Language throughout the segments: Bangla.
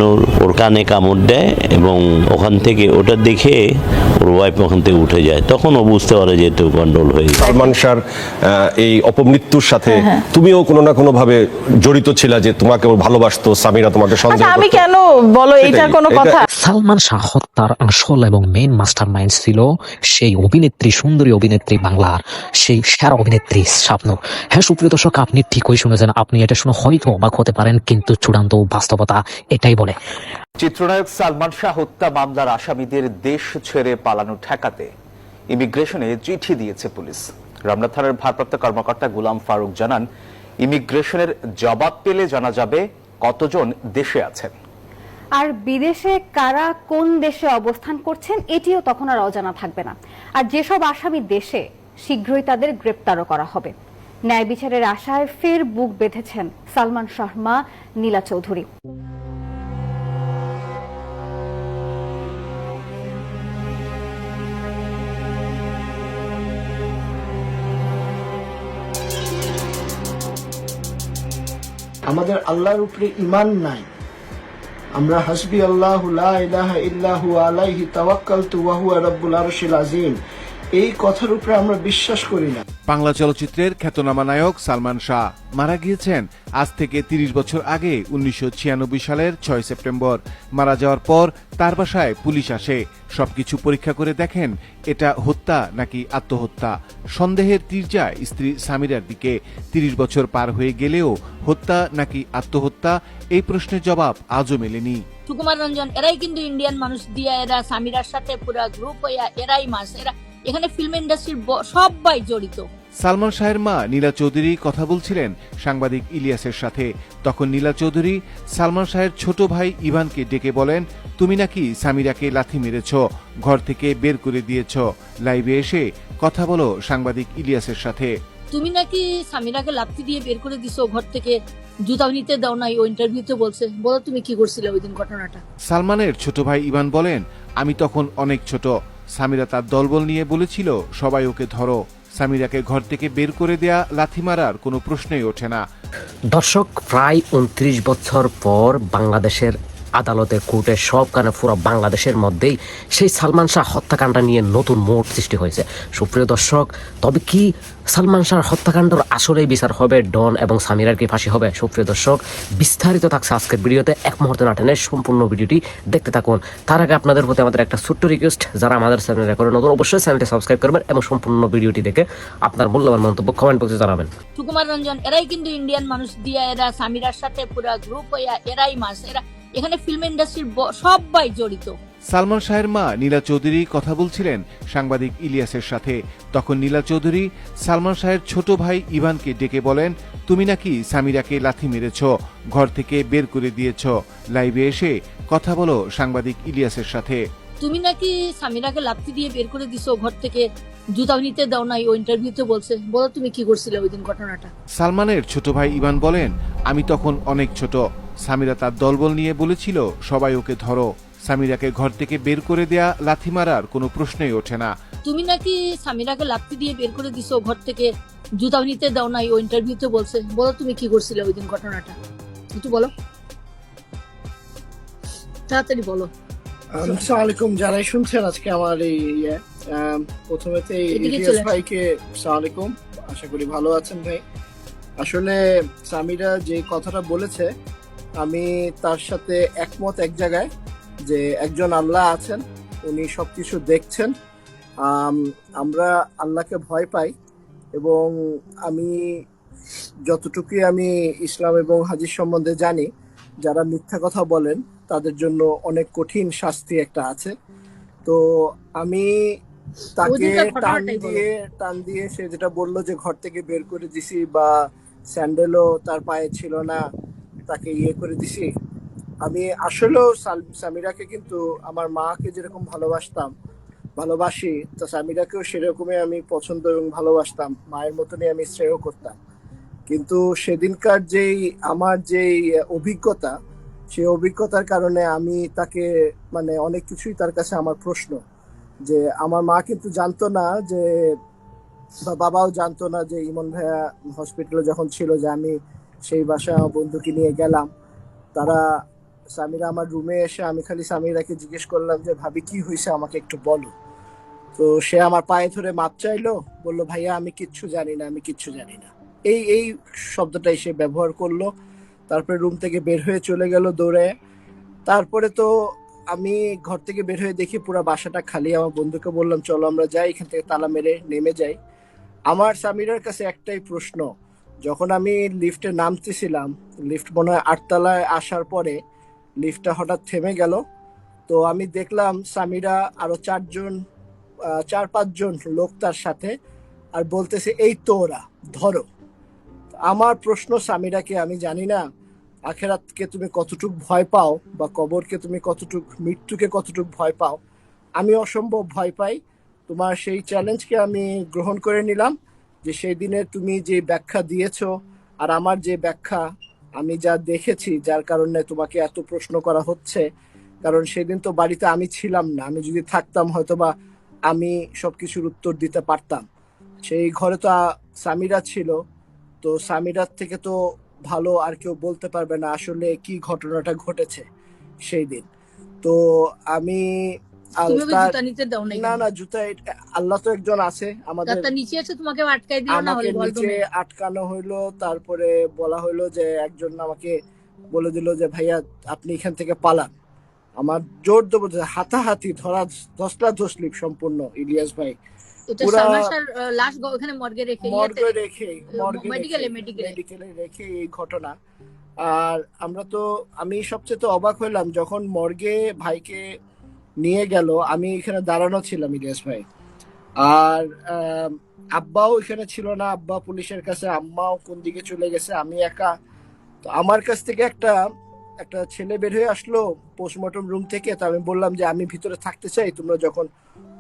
শাহিনুর ওর কানে কামড় দেয় এবং ওখান থেকে ওটা দেখে ওর ওয়াইফ ওখান থেকে উঠে যায়, তখন ও বুঝতে পারে যে একটু গন্ডগোল হয়ে গেছে। সালমান শাহর এই অপমৃত্যুর সাথে তুমিও কোনো না কোনো ভাবে জড়িত ছিলা, যে তোমাকে ও ভালোবাসতো, সামিরা তোমাকে সন্দেহ আমি করতো। কেন বলো, এটা কোনো কথা? সালমান শাহ হত্যার আসল এবং মেইন মাস্টার মাইন্ড ছিল সেই অভিনেত্রী, সুন্দরী অভিনেত্রী, বাংলার সেই সেরা অভিনেত্রী শাবনূর। হ্যাঁ সুপ্রিয় দর্শক, আপনি ঠিকই শুনেছেন, আপনি এটা শুনে হয়তো অবাক হতে পারেন, কিন্তু চূড়ান্ত বাস্তবতা এটাই বলে। চিত্রনায়ক সালমান শাহ হত্যা মামলার আসামিদের দেশ ছেড়ে পালানো ঠেকাতে ইমিগ্রেশনে চিঠি দিয়েছে পুলিশ। রমনা থানার ভারপ্রাপ্ত কর্মকর্তা গোলাম ফারুক জানান, ইমিগ্রেশনের জবাব পেলে জানা যাবে কতজন দেশে আছেন। আর বিদেশে কারা কোন দেশে অবস্থান করছেন এটিও তখন আর অজানা থাকবে না। আর যেসব আসামি দেশে, শীঘ্রই তাদের গ্রেপ্তারও করা হবে। ন্যায় বিচারের আশায় ফের বুক বেঁধেছেন সালমান শাহর মা নীলা চৌধুরী। আমাদের আল্লাহর উপরে ঈমান নাই, আমরা হাসবি আল্লাহু লা ইলাহা ইল্লাহু আলাইহি তাওয়াক্কালতু ওয়া হুয়া রাব্বুল আরশিল আযীম, এই কথার উপরে আমরা বিশ্বাস করি না। বাংলা চলচ্চিত্রের খ্যাতনামা নায়ক সালমান শাহ মারা গিয়েছেন আজ থেকে ৩০ বছর আগে ১৯৯৬ সালের ৬ সেপ্টেম্বর। মারা যাওয়ার পর তার বাসায় পুলিশ আসে, সবকিছু পরীক্ষা করে দেখেন এটা হত্যা নাকি আত্মহত্যা। সন্দেহের তীর যায় স্ত্রী সামিরার দিকে। ৩০ বছর পার হয়ে গেলেও হত্যা নাকি আত্মহত্যা, এই প্রশ্নের জবাব আজও মেলেনি। সুকুমার রঞ্জন এরাই কিন্তু ইন্ডিয়ান মানুষ দিয়া, এরা সামিরার সাথে পুরো গ্রুপ হইয়া এরাই মাস, এরা এখানে ফিল্ম ইন্ডাস্ট্রির সবাই জড়িত। সালমান শাহের মা নীলা চৌধুরী কথা বলছিলেন সাংবাদিক ইলিয়াসের সাথে। তখন নীলা চৌধুরী সালমান শাহের ছোট ভাই ইভানকে ডেকে বলেন, তুমি নাকি সামিরাকে লাথি মেরেছ, ঘর থেকে বের করে দিয়েছ। লাইভে এসে কথা বলো সাংবাদিক ইলিয়াসের সাথে। তুমি নাকি সামিরাকে লাথি দিয়ে বের করে দিছো ঘর থেকে, জুতা নিতে দাও নাই, ও ইন্টারভিউতে বলছে। বলো তুমি কি করছিলে ওই দিন ঘটনাটা? সালমানের ছোট ভাই ইভান বলেন, আমি তখন অনেক ছোট, সামিরা তার দলবল নিয়ে বলেছিল সবাই ওকে ধরো। সামিরাকে ঘর থেকে বের করে দেয়া, লাথি মারার কোনো প্রশ্নই ওঠে না। দর্শক, প্রায় ২৯ বছর পর বাংলাদেশের আদালতে, কোর্টে, সবখানে পুরো বাংলাদেশের মধ্যেই সেই সালমান শাহ হত্যাকাণ্ড নিয়ে নতুন মোড় সৃষ্টি হয়েছে। সুপ্রিয় দর্শক, তবে কি সালমান শাহ হত্যাকাণ্ডের আসলেই বিচার হবে? ডন এবং সামিরার কি ফাঁসি হবে? সুপ্রিয় দর্শক, বিস্তারিত থাকছে আজকের ভিডিওতে, এক মুহূর্তে না টেনে সম্পূর্ণ ভিডিওটি দেখতে থাকুন। তার আগে আপনাদের প্রতি আমাদের একটা ছোট্ট রিকোয়েস্ট, যারা আমাদের চ্যানেলে করে নতুন, অবশ্যই চ্যানেলটি সাবস্ক্রাইব করবেন এবং সম্পূর্ণ ভিডিওটি দেখে আপনার মূল্যবান মন্তব্য কমেন্ট বক্সে জানাবেন। সুকুমার রঞ্জন এরাই কিন্তু ইন্ডিয়ান মানুষ দিয়া, এরা সামিরার সাথে পুরো গ্রুপ হইয়া এরাই মাস, এরা এখানে ফিল্ম ইন্ডাস্ট্রির সবাই জড়িত। সালমান শাহের মা নীলা চৌধুরী কথা বলছিলেন সাংবাদিক ইলিয়াসের সাথে। তখন নীলা চৌধুরী সালমান শাহের ছোট ভাই ইভানকে ডেকে বলেন, তুমি নাকি সামিরাকে লাথি মেরেছ, ঘর থেকে বের করে দিয়েছ। লাইভে এসে কথা বলো সাংবাদিক ইলিয়াসের সাথে। তুমি নাকি সামিরাকে লাথি দিয়ে বের করে দিছো ঘর থেকে, জুতা নিতে দাও নাই, ও ইন্টারভিউতে বলছে। বলো তুমি কি করছিলে ওই দিন ঘটনাটা? সালমানের ছোট ভাই ইভান বলেন, আমি তখন অনেক ছোট, সামিরা তার দলবল নিয়ে বলেছিল সবাই ওকে ধরো। সামিরাকে ঘর থেকে বের করে দেয়া, লাথি মারার কোনো প্রশ্নই ওঠে না। তুমি নাকি সামিরাকে লাথি দিয়ে বের করে দিছো ঘর থেকে, জুতা নিতে দাও নাই, ও ইন্টারভিউতে বলছে। বলো তুমি কি করছিলে ওই দিন ঘটনাটা? একটু বলো, তাড়াতাড়ি বলো। আসসালামু আলাইকুম যারাই শুনছেন আজকে আমার এই প্রথমেতে ইলিয়াস ভাইকে আসসালামু আলাইকুম, আশা করি ভালো আছেন ভাই। আসলে সামিরা যে কথাটা বলেছে আমি তার সাথে একমত এক জায়গায়, যে একজন আল্লাহ আছেন, উনি সবকিছু দেখছেন। আমরা আল্লাহকে ভয় পাই এবং আমি যতটুকুই আমি ইসলাম এবং হাদিস সম্বন্ধে জানি, যারা মিথ্যা কথা বলেন তাদের জন্য অনেক কঠিন শাস্তি একটা আছে। তো আমি তাকে টান দিয়ে সে যেটা বললো যে ঘর থেকে বের করে দিছি বা স্যান্ডেলও তার পায়ে ছিল না, তাকে ইয়ে করে দিছি। আমি আসলেও সামিরাকে কিন্তু আমার মাকে যেরকম ভালোবাসি, তো সামিরাকেও সেরকমই আমি পছন্দ এবং ভালোবাসতাম, মায়ের মতনই আমি শ্রেয় করতাম। কিন্তু সেদিনকার আমার যেই অভিজ্ঞতা, সেই অভিজ্ঞতার কারণে আমি তাকে মানে অনেক কিছুই তার কাছে আমার প্রশ্ন, যে আমার মা কিন্তু জানতো না, যে বা বাবাও জানতো না যে ইমন ভাইয়া হসপিটালে যখন ছিল, যে আমি সেই বাসায় আমার বন্ধুকে নিয়ে গেলাম। তারা সামিরা আমার রুমে এসে আমি খালি সামিরাকে জিজ্ঞেস করলাম যে ভাবি কি হয়েছে আমাকে একটু বলো। তো সে আমার পায়ে ধরে মাপ চাইলো, বললো ভাইয়া আমি কিচ্ছু জানি না, আমি কিচ্ছু জানি না, এই শব্দটাই সে ব্যবহার করলো। তারপরে রুম থেকে বের হয়ে চলে গেল দৌড়ে। তারপরে তো আমি ঘর থেকে বের হয়ে দেখি পুরো বাসাটা খালি। আমার বন্ধুকে বললাম চলো আমরা যাই, এখান থেকে তালা মেরে নেমে যাই। আমার সামিরার কাছে একটাই প্রশ্ন, যখন আমি লিফটে নামতেছিলাম, লিফট মনে হয় 8 তলায় আসার পরে লিফটটা হঠাৎ থেমে গেল। তো আমি দেখলাম সামিরা আরো 4-5 জন লোক তার সাথে, আর বলতেছে এই তো ওরা ধরো। আমার প্রশ্ন সামিরাকে, আমি জানি না আখেরাতকে তুমি কতটুক ভয় পাও বা কবরকে তুমি কতটুক, মৃত্যুকে কতটুক ভয় পাও। আমি অসম্ভব ভয় পাই। তোমার সেই চ্যালেঞ্জকে আমি গ্রহণ করে নিলাম যে সেই দিনে তুমি যে ব্যাখ্যা দিয়েছো আর আমার যে ব্যাখ্যা, আমি যা দেখেছি যার কারণে তোমাকে এত প্রশ্ন করা হচ্ছে। কারণ সেদিন তো বাড়িতে আমি ছিলাম না, আমি যদি থাকতাম হয়তোবা আমি সবকিছুর উত্তর দিতে পারতাম। সেই ঘরে তো সামিরা ছিল, তো সামিরার থেকে তো ভালো আর কেউ বলতে পারবে না আসলে কি ঘটনাটা ঘটেছে সেই দিন। তো আমি তুমি ওকে তার জুতা নিতে দাও নাই না কেন? না জুতা আল্লাহ তো একজন আছে আমাদের, রাস্তার নিচে আছে, তোমাকে আটকাই দিল না আমাকে হলে নিচে বলবে। আটকানো হইলো। তারপরে বলা হইলো যে একজন আমাকে বলে দিল যে ভাইয়া আপনি এখান থেকে পালান। আমার জোর জবরদস্তি হাতাহাতি ধস্তাধস্তি সম্পূর্ণ ইলিয়াস ভাই, এটা পুরা সালমান শাহর লাশ ওখানে মর্গে রেখে মেডিকেলে মেডিকেলে রেখে এই ঘটনা। আর আমি সবচেয়ে তো অবাক হইলাম যখন মর্গে ভাইকে নিয়ে গেল, আমি এখানে দাঁড়ানো ছিলাম ইলিয়াস ভাই, আর আব্বাও এখানে ছিল না, আব্বা পুলিশের কাছে, আম্মাও কোন দিকে চলে গেছে, আমি একা। তো আমার কাছ থেকে একটা ছেলে বের হয়ে আসলো পোস্টমর্টম রুম থেকে। তো আমি বললাম যে আমি ভিতরে থাকতে চাই, তোমরা যখন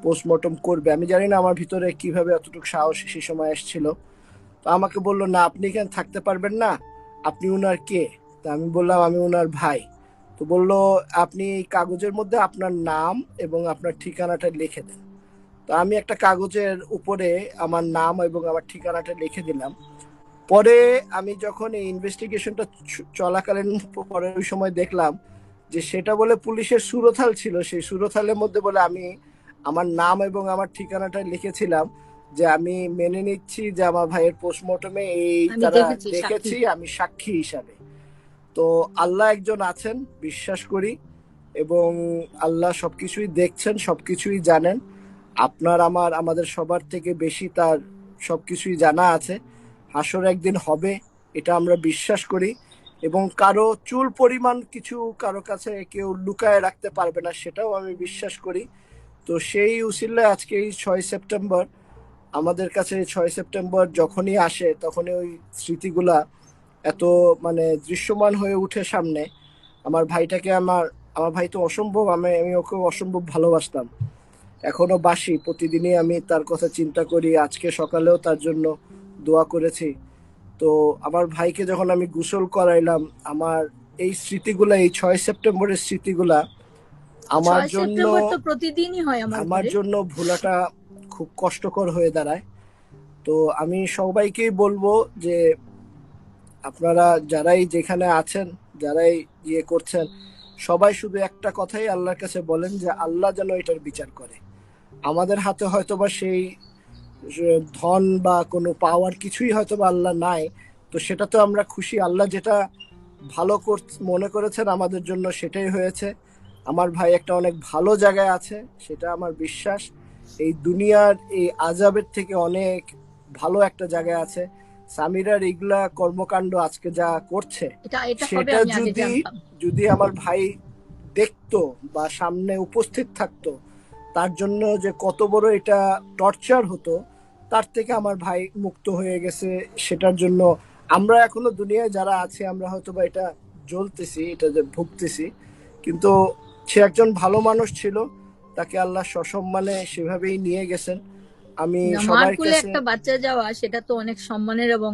পোস্টমর্টম করবে। আমি জানি না আমার ভিতরে কিভাবে এতটুকু সাহস সেই সময় এসেছিল। তো আমাকে বললো না আপনি এখানে থাকতে পারবেন না, আপনি উনার কে? তো আমি বললাম আমি উনার ভাই। তো বললো আপনি কাগজের মধ্যে আপনার নাম এবং আপনার ঠিকানাটা লিখে দেন। তো আমি একটা কাগজের উপরে আমার নাম এবং আমার ঠিকানাটা লিখে দিলাম। পরে আমি যখন এই ইনভেস্টিগেশনটা চলাকালীন পরে ওই সময় দেখলাম যে সেটা বলে পুলিশের সুরথাল ছিল, সেই সুরথালের মধ্যে বলে আমি আমার নাম এবং আমার ঠিকানাটা লিখেছিলাম যে আমি মেনে নিচ্ছি যে আমার ভাইয়ের পোস্টমর্টমে এই আমি তারা দেখেছি, দেখেছি, আমি সাক্ষী হিসাবে। তো আল্লাহ একজন আছেন বিশ্বাস করি, এবং আল্লাহ সবকিছুই দেখছেন, সবকিছুই জানেন। আমাদের সবার থেকে বেশি তার সবকিছুই জানা আছে। হাসর একদিন হবে, এটা আমরা বিশ্বাস করি, এবং কারো চুল পরিমাণ কিছু কারো কাছে কেউ লুকায় রাখতে পারবে না, সেটাও আমি বিশ্বাস করি। তো সেই উসিলায় আজকে এই 6 সেপ্টেম্বর আমাদের কাছে, 6 সেপ্টেম্বর যখনই আসে তখনই ওই স্মৃতিগুলা এত মানে দৃশ্যমান হয়ে উঠে সামনে। আমার ভাইটাকে আমার ভাই তো অসম্ভব, আমি ওকে অসম্ভব ভালোবাসতাম, এখনো বাসি। প্রতিদিনই আমি তার কথা চিন্তা করি, আজকে সকালেও তার জন্য দোয়া করেছি। তো আমার ভাইকে যখন আমি গোসল করাইলাম, আমার এই স্মৃতিগুলা, এই 6 সেপ্টেম্বরের স্মৃতিগুলা আমার 6 জন্য সেপ্টেম্বর তো প্রতিদিনই হয় আমার ঘরে। জন্য ভোলাটা খুব কষ্টকর হয়ে দাঁড়ায়। তো আমি সবাইকেই বলবো যে আপনারা যারাই যেখানে আছেন, যারাই ইয়ে করছেন, সবাই শুধু একটা কথাই আল্লাহর কাছে বলেন যে আল্লাহ যেন এটার বিচার করে। আমাদের হাতে হয়তোবা সেই ধন বা কোনো পাওয়ার কিছুই হয়তোবা আল্লাহ নাই, তো সেটা তো আমরা খুশি, আল্লাহ যেটা ভালো মনে করেছেন আমাদের জন্য সেটাই হয়েছে। আমার ভাই একটা অনেক ভালো জায়গায় আছে, সেটা আমার বিশ্বাস। এই দুনিয়ার এই আজাবের থেকে অনেক ভালো একটা জায়গায় আছে। সামিরার এগুলা কর্মকাণ্ড আজকে যা করছে, এটা হবে সেটা আমি আগে জানতাম। যদি আমার ভাই দেখতো বা সামনে উপস্থিত থাকতো, তার জন্য যে কত বড় এটা টর্চার হতো, তার থেকে আমার ভাই মুক্ত হয়ে গেছে। সেটার জন্য আমরা এখনো দুনিয়ায় যারা আছি আমরা হয়তো বা এটা জ্বলতেছি, এটা যে ভুগতেছি, কিন্তু সে একজন ভালো মানুষ ছিল, তাকে আল্লাহ সসম্মানে সেভাবেই নিয়ে গেছেন। আমি মার সবার কোলে কাছে একটা বাচ্চা যাওয়া সেটা তো অনেক সম্মানের এবং